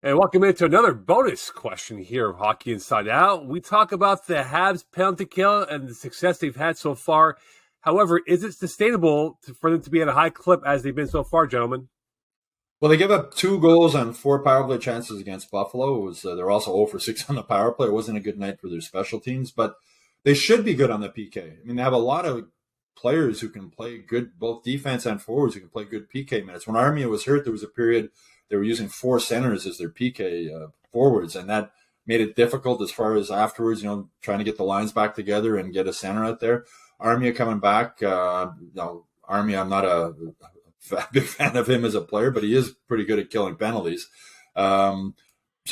And welcome into another bonus question here of Hockey Inside Out. We talk about the Habs penalty kill and the success they've had so far. However, is it sustainable for them to be at a high clip as they've been so far, gentlemen? Well, they gave up 2 goals on 4 power play chances against Buffalo. It was they're also 0 for 6 on the power play. It wasn't a good night for their special teams, but they should be good on the PK. I mean, they have a lot of players who can play good, both defense and forwards, who can play good PK minutes. When Armia was hurt, there was a period they were using 4 centers as their PK forwards, and that made it difficult as far as afterwards, trying to get the lines back together and get a center out there. Armia coming back, Armia, I'm not a big fan of him as a player, but he is pretty good at killing penalties. So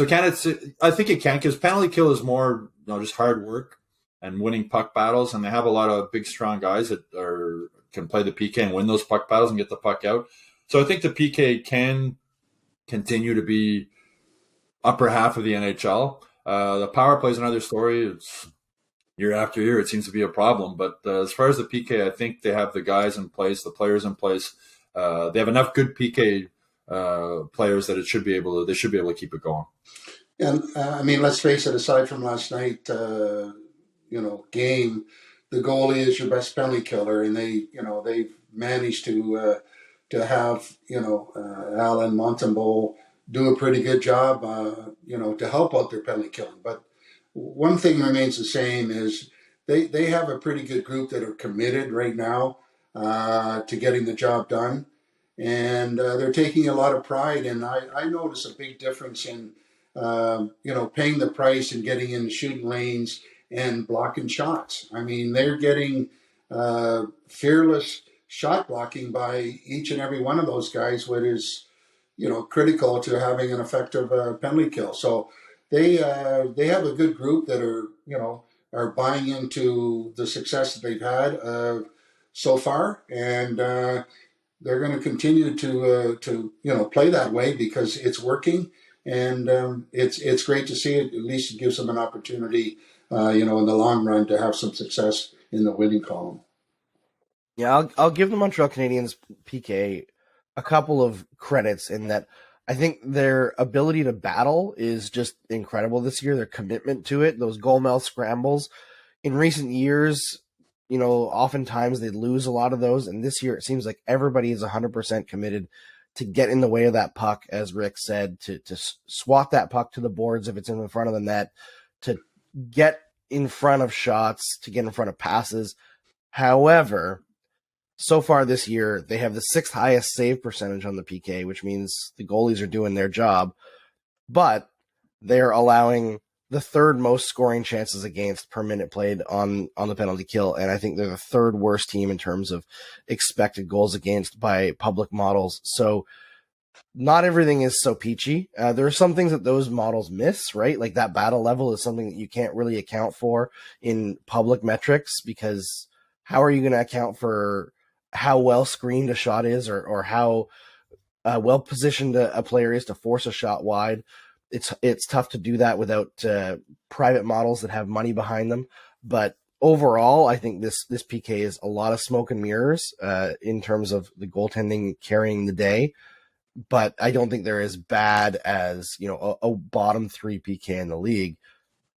I think it can, because penalty kill is more, just hard work and winning puck battles, and they have a lot of big, strong guys that can play the PK and win those puck battles and get the puck out. So I think the PK can continue to be upper half of the NHL. The power play is another story. It's year after year, it seems to be a problem. But as far as the PK, I think they have the guys in place, the players in place. They have enough good PK players that they should be able to keep it going. And let's face it. Aside from last night, game, the goalie is your best penalty killer, and they've managed to have Alan Montembeault do a pretty good job, to help out their penalty killing. But one thing remains the same is they have a pretty good group that are committed right now to getting the job done, and they're taking a lot of pride. And I notice a big difference in paying the price and getting in shooting lanes and blocking shots. I mean, they're getting fearless shot blocking by each and every one of those guys, which is critical to having an effective penalty kill. So they have a good group that are buying into the success that they've had so far, and they're going to continue to play that way because it's working, and it's great to see it. At least it gives them an opportunity, in the long run, to have some success in the winning column. Yeah, I'll give the Montreal Canadiens PK a couple of credits in that I think their ability to battle is just incredible this year. Their commitment to it, those goal mouth scrambles. In recent years, oftentimes they lose a lot of those, and this year it seems like everybody is 100% committed to get in the way of that puck, as Rick said, to swat that puck to the boards if it's in the front of the net, to get in front of shots, to get in front of passes. However, so far this year, they have the 6th highest save percentage on the PK, which means the goalies are doing their job, but they're allowing the 3rd most scoring chances against per minute played on the penalty kill, and I think they're the 3rd worst team in terms of expected goals against by public models. So not everything is so peachy. There are some things that those models miss, right? Like that battle level is something that you can't really account for in public metrics, because how are you going to account for how well screened a shot is, or how well positioned a player is to force a shot wide? It's tough to do that without private models that have money behind them. But overall, I think this PK is a lot of smoke and mirrors in terms of the goaltending carrying the day. But I don't think they're as bad as a bottom 3 PK in the league.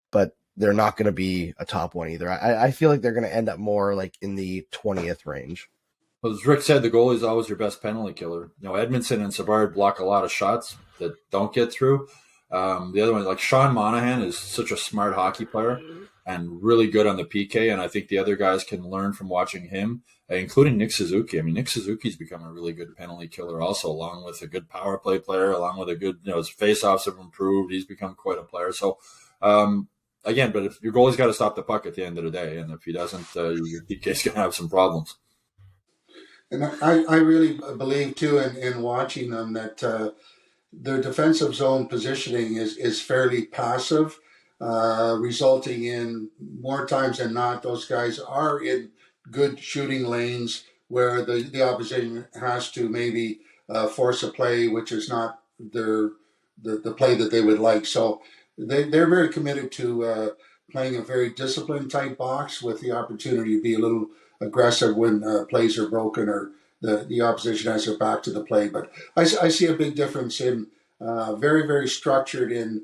But they're not going to be a top one either. I feel like they're going to end up more like in the 20th range. Well, as Rick said, the goalie is always your best penalty killer. Edmondson and Savard block a lot of shots that don't get through. The other one, like Sean Monahan, is such a smart hockey player and really good on the PK, and I think the other guys can learn from watching him, including Nick Suzuki. I mean, Nick Suzuki's become a really good penalty killer also, along with a good power play player, along with a good, his face-offs have improved. He's become quite a player. So, again, but if your goalie's got to stop the puck at the end of the day, and if he doesn't, your PK's going to have some problems. And I really believe, too, in watching them, that their defensive zone positioning is fairly passive, resulting in more times than not, those guys are in good shooting lanes where the opposition has to maybe force a play, which is not the play that they would like. So they're very committed to playing a very disciplined type box with the opportunity to be a little aggressive when plays are broken or the opposition has their back to the play. But I see a big difference in very, very structured in,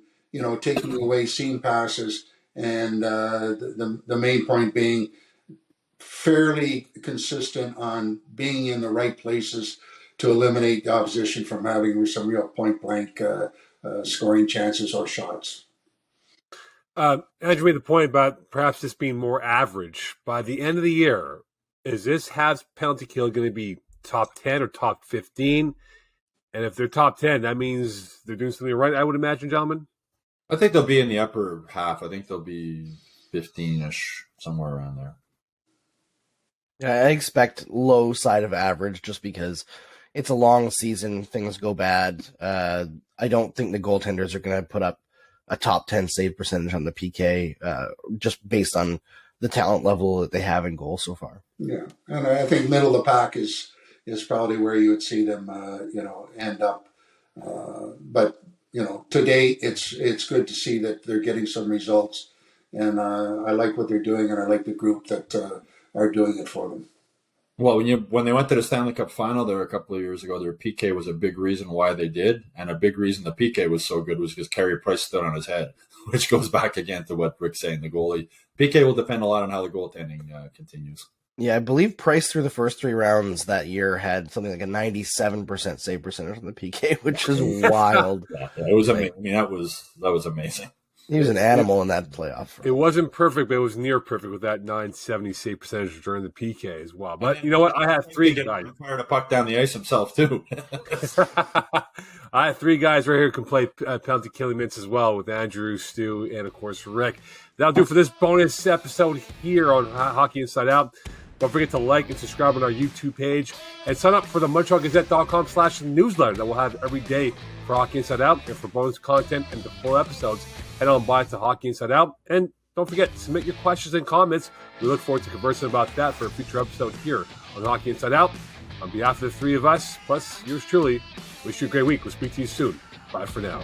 taking away seam passes, and the main point being fairly consistent on being in the right places to eliminate the opposition from having some real point blank scoring chances or shots. Andrew made the point about perhaps this being more average. By the end of the year, is this Habs penalty kill going to be top 10 or top 15? And if they're top 10, that means they're doing something right, I would imagine, gentlemen? I think they'll be in the upper half. I think they'll be 15-ish, somewhere around there. Yeah, I expect low side of average just because it's a long season. Things go bad. I don't think the goaltenders are going to put up a top 10 save percentage on the PK just based on the talent level that they have in goal so far. Yeah, and I think middle of the pack is probably where you would see them, end up. But to date, it's good to see that they're getting some results, and I like what they're doing, and I like the group that are doing it for them. Well, when they went to the Stanley Cup final there a couple of years ago, their PK was a big reason why they did, and a big reason the PK was so good was because Carey Price stood on his head, which goes back again to what Rick's saying. The goalie PK will depend a lot on how the goaltending continues. Yeah, I believe Price through the first 3 rounds that year had something like a 97% save percentage on the PK, which is wild. Yeah, it was amazing. I mean, that was amazing. He was an animal in that playoff. It wasn't perfect, but it was near perfect with that 970 save percentage during the PK as well. But you know what? I have 3 guys. Fired a puck down the ice himself, too. I have 3 guys right here who can play penalty killing minutes as well, with Andrew, Stu, and, of course, Rick. That'll do for this bonus episode here on Hockey Inside Out. Don't forget to like and subscribe on our YouTube page and sign up for the MontrealGazette.com/newsletter that we'll have every day for Hockey Inside Out. And for bonus content and the full episodes, head on by to Hockey Inside Out. And don't forget to submit your questions and comments. We look forward to conversing about that for a future episode here on Hockey Inside Out. On behalf of the 3 of us, plus yours truly, wish you a great week. We'll speak to you soon. Bye for now.